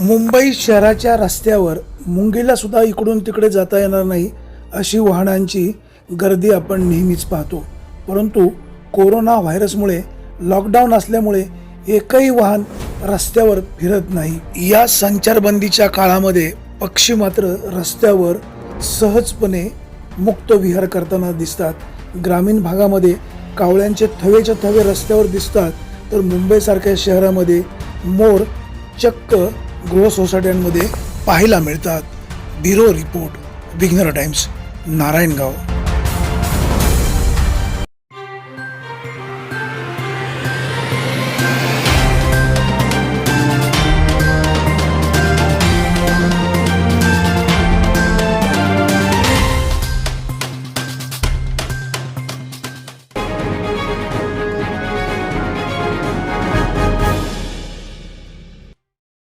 मुंबई शहराच्या रस्त्यावर मुंगीला सुद्धा इकडून तिकडे जाता येणार नाही अशी वाहनांची गर्दी आपण नेहमीच पाहतो. परंतु कोरोना व्हायरसमुळे लॉकडाऊन असल्यामुळे एकही वाहन रस्त्यावर फिरत नाही. या संचारबंदीच्या काळामध्ये पक्षी मात्र रस्त्यावर सहजपणे मुक्त विहार करताना दिसतात. ग्रामीण भागामध्ये कावळ्यांचे थवेच्या थवे रस्त्यावर दिसतात, तर मुंबईसारख्या शहरामध्ये मोर चक्क गृह सोसायट्यांमध्ये पाहायला मिळतात. ब्युरो रिपोर्ट, विघ्नर टाइम्स, नारायणगाव.